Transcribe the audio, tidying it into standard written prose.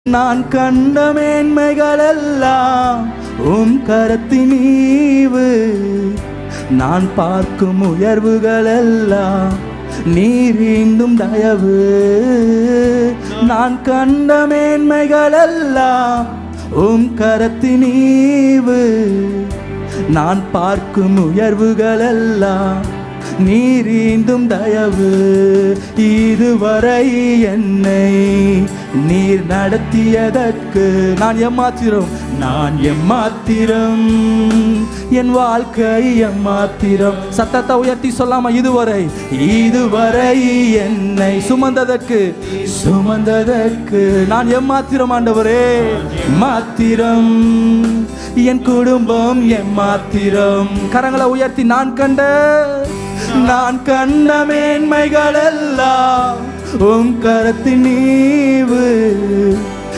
நான் கண்ட மேன்மைகளெல்லாம் உம் கரத்தின் ஈவு. நான் பார்க்கும் உயர்வுகளெல்லாம் நீர் ஈந்தும் தயவு. நான் கண்ட மேன்மைகளெல்லாம் உம் கரத்தின் ஈவு. நான் பார்க்கும் உயர்வுகளெல்லாம் நீர் ஈந்தும் தயவு. இதுவரை என்னை நீர் நடத்தியதற்கு நான் எம்மாத்திரம், என் வாழ்க்கை எம்மாத்திரம். சத்தத்தை உயர்த்தி சொல்லாம இதுவரை என்னை சுமந்ததற்கு நான் எம்மாத்திரம் ஆண்டவரே. மாத்திரம் என் குடும்பம் எம்மாத்திரம். கரங்களை உயர்த்தி நான் கண்ட மேன்மைகளெல்லாம் உம் கரத்தின் ஈவு.